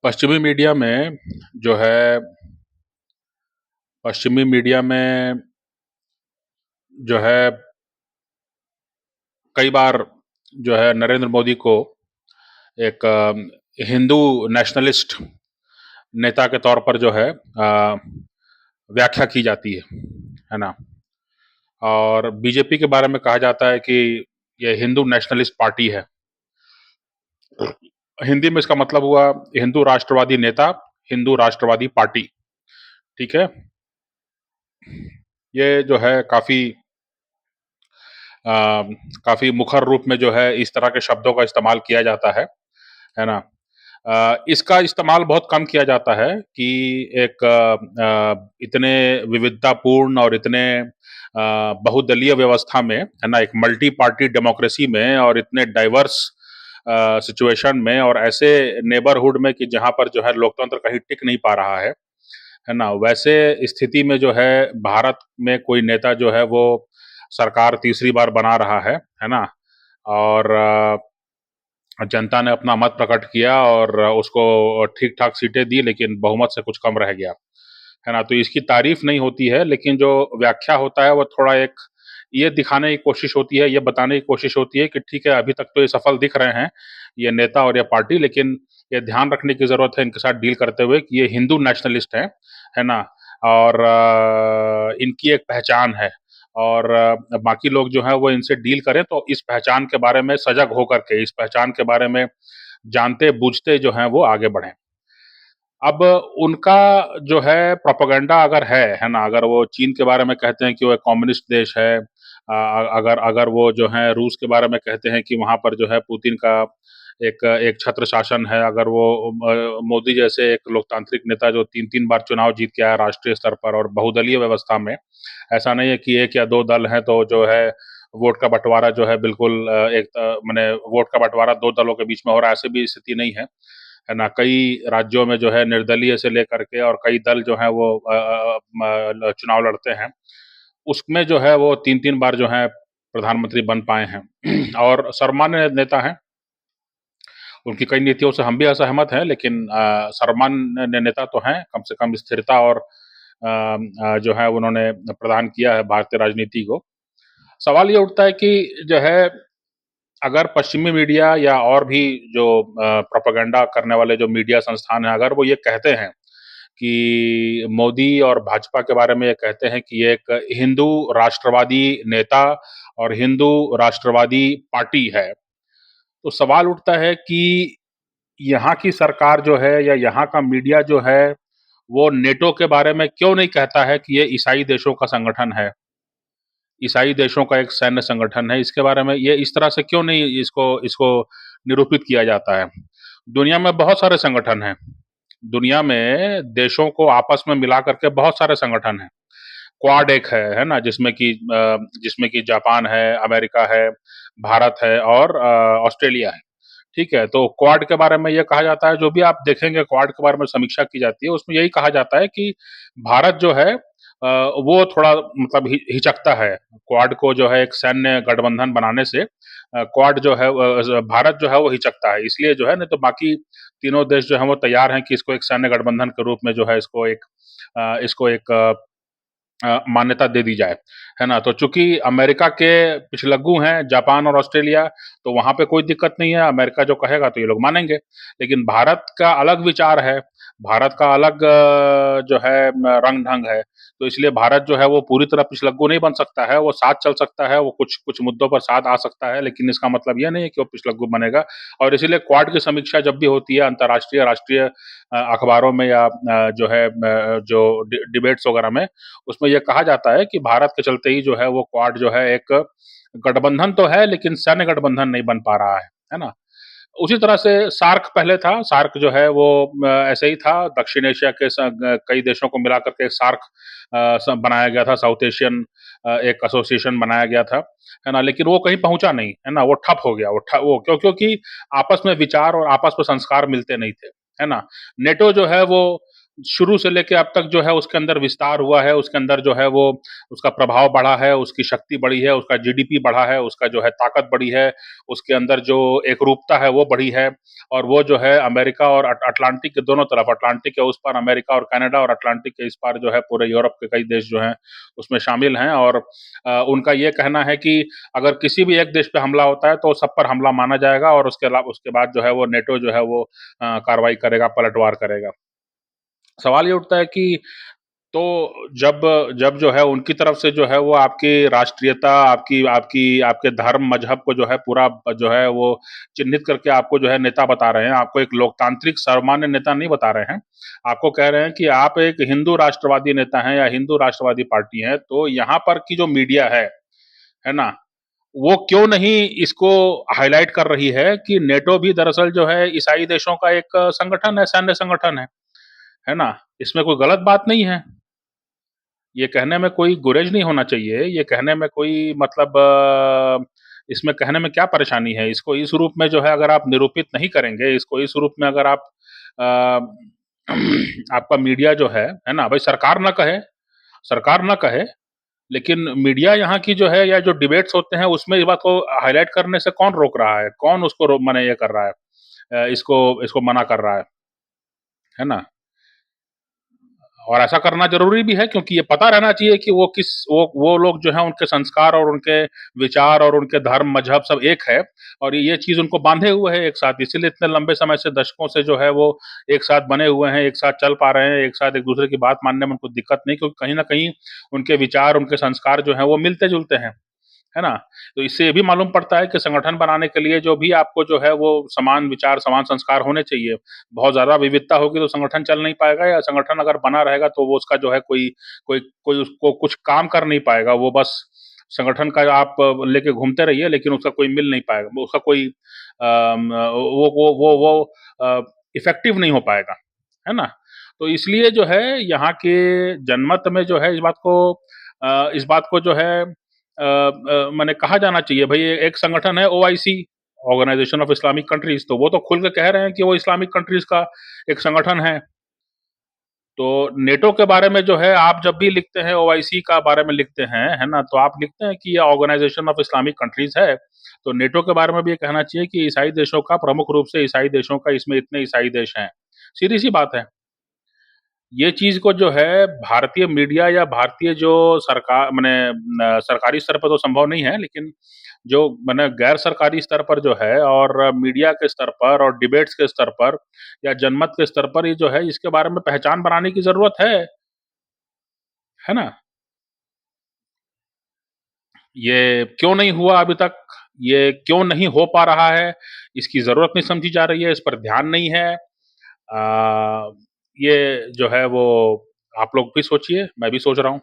पश्चिमी मीडिया में जो है पश्चिमी मीडिया में जो है कई बार जो है नरेंद्र मोदी को एक हिंदू नेशनलिस्ट नेता के तौर पर जो है व्याख्या की जाती है ना? और बीजेपी के बारे में कहा जाता है कि ये हिंदू नेशनलिस्ट पार्टी है। हिंदी में इसका मतलब हुआ हिंदू राष्ट्रवादी नेता, हिंदू राष्ट्रवादी पार्टी, ठीक है? ये जो है अ, काफ़ी मुखर रूप में जो है इस तरह के शब्दों का इस्तेमाल किया जाता है ना? इसका इस्तेमाल बहुत कम किया जाता है कि एक इतने विविधतापूर्ण और इतने बहुदलीय व्यवस्था में, है ना? एक मल्टी पार्टी डेमोक्रेसी में और इतने डाइवर्स सिचुएशन में और ऐसे नेबरहुड में कि जहाँ पर जो है लोकतंत्र कहीं टिक नहीं पा रहा है ना? वैसे स्थिति में जो है भारत में कोई नेता जो है वो सरकार तीसरी बार बना रहा है ना? और जनता ने अपना मत प्रकट किया और उसको ठीक-ठाक सीटें दी लेकिन बहुमत से कुछ कम रह गया, है ना? तो इसकी तारीफ नहीं होती है लेकिन जो व्याख्या होता है वो थोड़ा एक ये दिखाने की कोशिश होती है, ये बताने की कोशिश होती है कि ठीक है अभी तक तो ये सफल दिख रहे हैं, ये नेता और ये पार्टी लेकिन ये ध्यान रखने की ज़रूरत है इनके साथ डील करते हुए कि ये हिंदू नेशनलिस्ट हैं, है ना? और इनकी एक पहचान है और बाकी लोग जो हैं वो इनसे डील करें तो इस पहचान के बारे में सजग होकर के, इस पहचान के बारे में जानते-बूझते जो हैं वो आगे बढ़ें। अब उनका जो है प्रोपेगेंडा अगर है ना? अगर वो चीन के बारे में कहते हैं कि वो एक कम्युनिस्ट देश है, अगर अगर वो जो है रूस के बारे में कहते हैं कि वहाँ पर जो है पुतिन का एक एक छत्र शासन है, अगर वो मोदी जैसे एक लोकतांत्रिक नेता जो 3-3 बार चुनाव जीत के आया राष्ट्रीय स्तर पर और बहुदलीय व्यवस्था में, ऐसा नहीं है कि 1 या 2 दल हैं तो जो है वोट का बँटवारा जो है बिल्कुल माने वोट का बँटवारा 2 दलों के बीच में हो रहा है, ऐसी भी स्थिति नहीं है ना? कई राज्यों में जो है निर्दलीय से लेकर के और कई दल जो हैं वो चुनाव लड़ते हैं। उसमें जो है वो 3-3 बार जो है प्रधानमंत्री बन पाए हैं और सर्वमान्य नेता हैं। उनकी कई नीतियों से हम भी असहमत हैं लेकिन सर्वमान्य नेता तो हैं, कम से कम स्थिरता और जो है उन्होंने प्रदान किया है भारतीय राजनीति को। सवाल ये उठता है कि जो है अगर पश्चिमी मीडिया या और भी जो प्रोपेगेंडा करने वाले जो मीडिया संस्थान हैं, अगर वो ये कहते हैं कि मोदी और भाजपा के बारे में ये कहते हैं कि ये एक हिंदू राष्ट्रवादी नेता और हिंदू राष्ट्रवादी पार्टी है, तो सवाल उठता है कि यहाँ की सरकार जो है या यहाँ का मीडिया जो है, वो नेटो के बारे में क्यों नहीं कहता है कि ये ईसाई देशों का संगठन है? ईसाई देशों का एक सैन्य संगठन है, इसके बारे में ये इस तरह से क्यों नहीं इसको इसको निरूपित किया जाता है? दुनिया में बहुत सारे संगठन हैं। दुनिया में देशों को आपस में मिला कर के बहुत सारे संगठन हैं। क्वाड एक है ना? जिसमें कि जापान है, अमेरिका है, भारत है और ऑस्ट्रेलिया है। ठीक है? तो क्वाड के बारे में ये कहा जाता है, जो भी आप देखेंगे क्वाड के बारे में समीक्षा की जाती है, उसमें यही कहा जाता है कि भारत जो है वो थोड़ा मतलब हिचकता है। क्वाड को जो है एक सैन्य गठबंधन बनाने से क्वाड जो है भारत जो है वो हिचकता है। इसलिए जो है नहीं तो बाकी तीनों देश जो हैं वो तैयार हैं कि इसको एक सैन्य गठबंधन के रूप में जो है इसको एक मान्यता दे दी जाए, है ना? तो चूँकि अमेरिका के पिछलग्गू हैं जापान और ऑस्ट्रेलिया, तो वहाँ पे कोई दिक्कत नहीं है, अमेरिका जो कहेगा तो ये लोग मानेंगे। लेकिन भारत का अलग विचार है, भारत का अलग जो है रंग-ढंग है, तो इसलिए भारत जो है वो पूरी तरह पिछलग्गू नहीं बन सकता है, वो साथ चल सकता है, वो कुछ मुद्दों पर साथ आ सकता है, लेकिन इसका मतलब ये नहीं है कि वो पिछलग्गू बनेगा और इसीलिए क्वाड की समीक्षा जब भी होती है अंतर्राष्ट्रीय, राष्ट्रीय अखबारों में या जो है जो डिबेट्स वगैरह में उसमें ये कहा जाता है कि भारत के चलते ही जो है वो क्वाड जो है एक गठबंधन तो है लेकिन सैन्य गठबंधन नहीं बन पा रहा है ना? उसी तरह से सार्क पहले था, सार्क जो है वो ऐसे ही था, दक्षिण एशिया के कई देशों को मिला कर के सार्क बनाया गया था, साउथ एशियन एक एसोसिएशन बनाया गया था, है ना? लेकिन वो कहीं पहुँचा नहीं, है ना? वो ठप हो गया, वो क्योंकि आपस में विचार और आपस में संस्कार मिलते नहीं थे, है ना? नेटो जो है वो शुरू से लेके अब तक जो है उसके अंदर विस्तार हुआ है, उसके अंदर जो है वो उसका प्रभाव बढ़ा है, उसकी शक्ति बढ़ी है, उसका जीडीपी बढ़ा है, उसका जो है ताकत बढ़ी है, उसके अंदर जो एकरूपता है वो बढ़ी है और वो जो है अमेरिका और अटलांटिक के दोनों तरफ, अटलांटिक के उस पार अमेरिका और कनाडा और अटलांटिक के इस पार जो है पूरे यूरोप के कई देश जो हैं उसमें शामिल हैं और उनका ये कहना है कि अगर किसी भी एक देश पे हमला होता है तो सब पर हमला माना जाएगा और उसके बाद जो है वो नेटो जो है वो कार्रवाई करेगा, पलटवार करेगा। सवाल ये उठता है कि तो जब जब जो है उनकी तरफ से जो है वो आपकी राष्ट्रीयता, आपकी आपकी आपके धर्म, मज़हब को जो है पूरा जो है वो चिह्नित करके आपको जो है नेता बता रहे हैं, आपको एक लोकतांत्रिक सर्वमान्य नेता नहीं बता रहे हैं। आपको कह रहे हैं कि आप एक हिंदू राष्ट्रवादी नेता हैं या हिंदू राष्ट्रवादी पार्टी हैं, तो यहाँ पर की जो मीडिया है ना? वो क्यों नहीं इसको हाइलाइट कर रही है कि नेटो भी दरअसल जो है ईसाई देशों का एक संगठन है, सैन्य संगठन है ना? इसमें कोई गलत बात नहीं है। ये कहने में कोई गुरेज नहीं होना चाहिए, ये कहने में कोई मतलब इसमें कहने में क्या परेशानी है? इसको इस रूप में जो है अगर आप निरूपित नहीं करेंगे, इसको इस रूप में अगर आप अ, आपका मीडिया जो है ना? भई सरकार ना कहे, लेकिन मीडिया यहाँ की जो है या जो डिबेट्स होते हैं उसमें इस बात को हाइलाइट करने से कौन रोक रहा है? कौन उसको मने ये कर रहा है इसको इसको मना कर रहा है ना? और ऐसा करना ज़रूरी भी है क्योंकि ये पता रहना चाहिए कि वो लोग जो हैं उनके संस्कार और उनके विचार और उनके धर्म, मज़हब सब एक है और ये चीज़ उनको बाँधे हुए है एक साथ, इसीलिए इतने लंबे समय से दशकों से जो है वो एक साथ बने हुए हैं, एक साथ चल पा रहे हैं, एक साथ एक-दूसरे की बात मानने में उनको दिक्कत नहीं क्योंकि कहीं न कहीं उनके विचार, उनके संस्कार जो हैं वो मिलते-जुलते हैं। है ना? तो इससे ये भी मालूम पड़ता है कि संगठन बनाने के लिए जो भी आपको जो है वो समान विचार, समान संस्कार होने चाहिए। बहुत ज़्यादा विविधता होगी तो संगठन चल नहीं पाएगा या संगठन अगर बना रहेगा तो वो उसका जो है कोई कोई उसको कुछ काम कर नहीं पाएगा। वो बस संगठन का आप लेके घूमते रहिए लेकिन उसका कोई मिल नहीं पाएगा। वो उसका कोई वो इफ़ेक्टिव नहीं हो पाएगा। है ना? तो इसलिए जो है यहाँ के जनमत में जो है इस बात को जो है माने कहा जाना चाहिए भई एक संगठन है OIC, organisation of Islamic countries तो वो तो खुल के कह रहे हैं कि वो इस्लामिक कंट्रीज़ का एक संगठन है। तो नेटो के बारे में जो है आप जब भी लिखते हैं ओआईसी का बारे में लिखते हैं, है ना? तो आप लिखते हैं कि ये ऑर्गेनाइज़ेशन ऑफ इस्लामिक कंट्रीज़ है। तो नेटो के बारे में भी ये कहना चाहिए कि ईसाई देशों का प्रमुख रूप से ईसाई देशों का इसमें इतने ईसाई देश हैं। सीधी-सी बात है। ये चीज़ को जो है भारतीय मीडिया या भारतीय जो सरकारी स्तर पर तो संभव नहीं है, लेकिन जो माने गैर सरकारी स्तर पर जो है और मीडिया के स्तर पर और डिबेट्स के स्तर पर या जनमत के स्तर पर ये जो है इसके बारे में पहचान बनाने की ज़रूरत है ना? ये क्यों नहीं हुआ अभी तक? ये क्यों नहीं हो पा रहा है? इसकी ज़रूरत नहीं समझी जा रही है, इस पर ध्यान नहीं है। ये जो है वो आप लोग भी सोचिए, मैं भी सोच रहा हूँ।